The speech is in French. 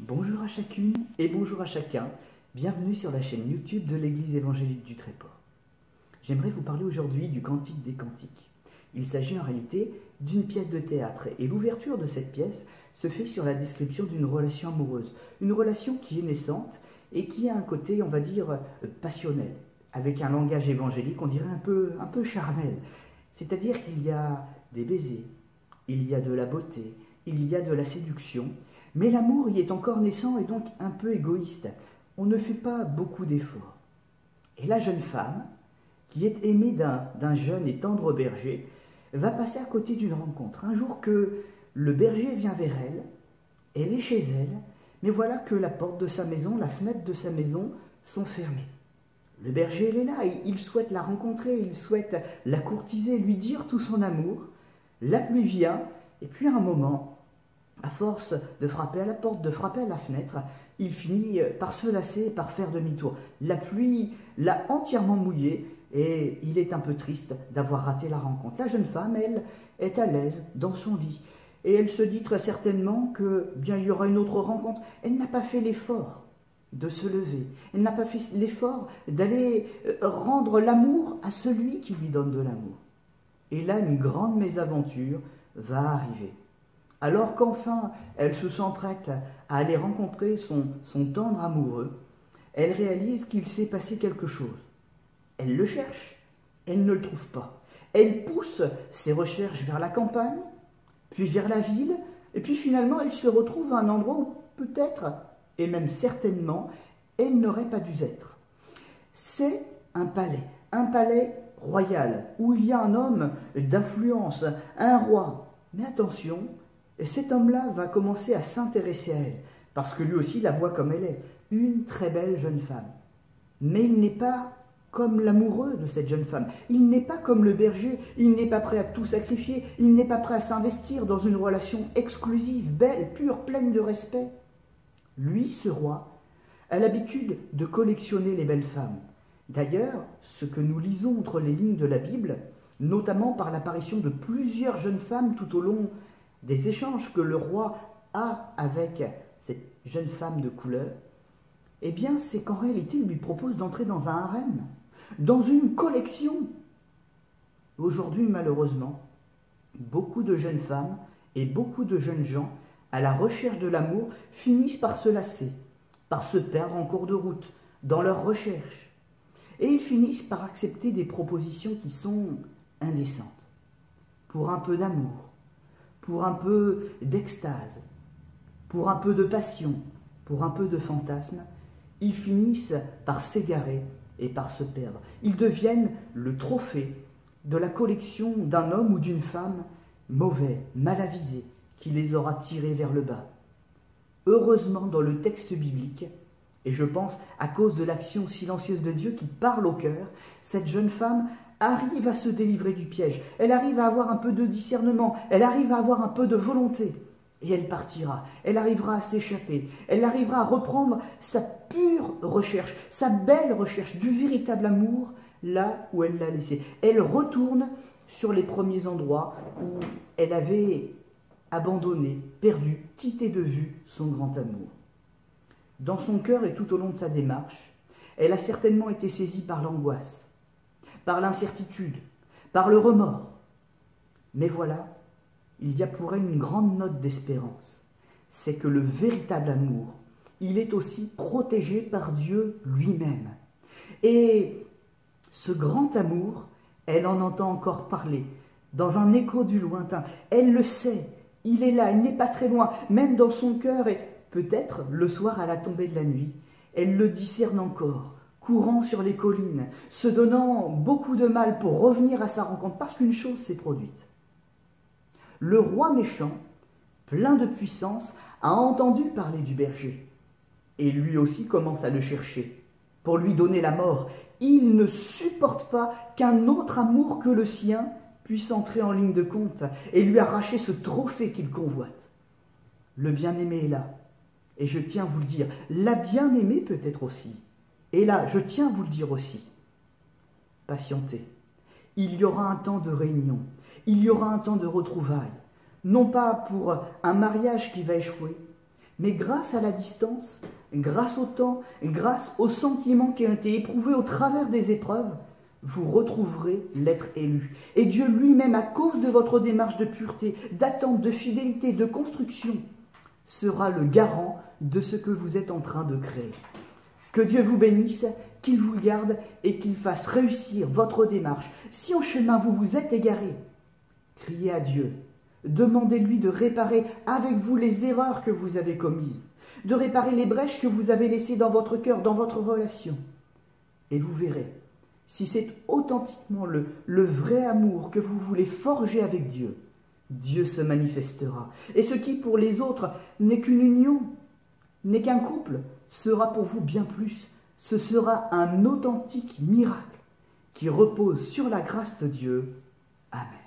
Bonjour à chacune et bonjour à chacun, bienvenue sur la chaîne YouTube de l'Église évangélique du Tréport. J'aimerais vous parler aujourd'hui du Cantique des Cantiques. Il s'agit en réalité d'une pièce de théâtre et l'ouverture de cette pièce se fait sur la description d'une relation amoureuse, une relation qui est naissante et qui a un côté, on va dire, passionnel, avec un langage évangélique, on dirait un peu charnel. C'est-à-dire qu'il y a des baisers, il y a de la beauté, il y a de la séduction, mais l'amour y est encore naissant et donc un peu égoïste. On ne fait pas beaucoup d'efforts. Et la jeune femme, qui est aimée d'un jeune et tendre berger, va passer à côté d'une rencontre. Un jour que le berger vient vers elle, elle est chez elle, mais voilà que la porte de sa maison, la fenêtre de sa maison sont fermées. Le berger, il est là, il souhaite la rencontrer, il souhaite la courtiser, lui dire tout son amour. La pluie vient, et puis à un moment, à force de frapper à la porte, de frapper à la fenêtre, il finit par se lasser, par faire demi-tour. La pluie l'a entièrement mouillé et il est un peu triste d'avoir raté la rencontre. La jeune femme, elle, est à l'aise dans son lit et elle se dit très certainement que bien il y aura une autre rencontre. Elle n'a pas fait l'effort de se lever. Elle n'a pas fait l'effort d'aller rendre l'amour à celui qui lui donne de l'amour. Et là, une grande mésaventure va arriver. Alors qu'enfin, elle se sent prête à aller rencontrer son tendre amoureux, elle réalise qu'il s'est passé quelque chose. Elle le cherche, elle ne le trouve pas. Elle pousse ses recherches vers la campagne, puis vers la ville, et puis finalement, elle se retrouve à un endroit où peut-être, et même certainement, elle n'aurait pas dû être. C'est un palais royal, où il y a un homme d'influence, un roi. Mais attention, et cet homme-là va commencer à s'intéresser à elle, parce que lui aussi la voit comme elle est, une très belle jeune femme. Mais il n'est pas comme l'amoureux de cette jeune femme, il n'est pas comme le berger, il n'est pas prêt à tout sacrifier, il n'est pas prêt à s'investir dans une relation exclusive, belle, pure, pleine de respect. Lui, ce roi, a l'habitude de collectionner les belles femmes. D'ailleurs, ce que nous lisons entre les lignes de la Bible, notamment par l'apparition de plusieurs jeunes femmes tout au long des échanges que le roi a avec cette jeune femme de couleur, eh bien c'est qu'en réalité il lui propose d'entrer dans un harem, dans une collection. Aujourd'hui malheureusement, beaucoup de jeunes femmes et beaucoup de jeunes gens à la recherche de l'amour finissent par se lasser, par se perdre en cours de route, dans leurs recherches. Et ils finissent par accepter des propositions qui sont indécentes, pour un peu d'amour, pour un peu d'extase, pour un peu de passion, pour un peu de fantasme, ils finissent par s'égarer et par se perdre. Ils deviennent le trophée de la collection d'un homme ou d'une femme mauvais, mal avisé, qui les aura tirés vers le bas. Heureusement, dans le texte biblique, et je pense à cause de l'action silencieuse de Dieu qui parle au cœur, cette jeune femme arrive à se délivrer du piège, elle arrive à avoir un peu de discernement, elle arrive à avoir un peu de volonté, et elle partira, elle arrivera à s'échapper, elle arrivera à reprendre sa pure recherche, sa belle recherche du véritable amour, là où elle l'a laissé. Elle retourne sur les premiers endroits où elle avait abandonné, perdu, quitté de vue son grand amour. Dans son cœur et tout au long de sa démarche, elle a certainement été saisie par l'angoisse, par l'incertitude, par le remords. Mais voilà, il y a pour elle une grande note d'espérance. C'est que le véritable amour, il est aussi protégé par Dieu lui-même. Et ce grand amour, elle en entend encore parler, dans un écho du lointain. Elle le sait, il est là, il n'est pas très loin, même dans son cœur, et peut-être le soir à la tombée de la nuit, elle le discerne encore, courant sur les collines, se donnant beaucoup de mal pour revenir à sa rencontre, parce qu'une chose s'est produite. Le roi méchant, plein de puissance, a entendu parler du berger, et lui aussi commence à le chercher, pour lui donner la mort. Il ne supporte pas qu'un autre amour que le sien puisse entrer en ligne de compte et lui arracher ce trophée qu'il convoite. Le bien-aimé est là, et je tiens à vous le dire, la bien-aimée peut-être aussi. Et là, je tiens à vous le dire aussi, patientez. Il y aura un temps de réunion, il y aura un temps de retrouvailles, non pas pour un mariage qui va échouer, Mais grâce à la distance, grâce au temps, grâce aux sentiments qui ont été éprouvés au travers des épreuves, vous retrouverez l'être élu. Et Dieu lui-même, à cause de votre démarche de pureté, d'attente, de fidélité, de construction, sera le garant de ce que vous êtes en train de créer. Que Dieu vous bénisse, qu'il vous garde et qu'il fasse réussir votre démarche. Si en chemin vous vous êtes égaré, criez à Dieu. Demandez-lui de réparer avec vous les erreurs que vous avez commises, de réparer les brèches que vous avez laissées dans votre cœur, dans votre relation. Et vous verrez, si c'est authentiquement le vrai amour que vous voulez forger avec Dieu, Dieu se manifestera. Et ce qui pour les autres n'est qu'une union, n'est qu'un couple, sera pour vous bien plus. Ce sera un authentique miracle qui repose sur la grâce de Dieu. Amen.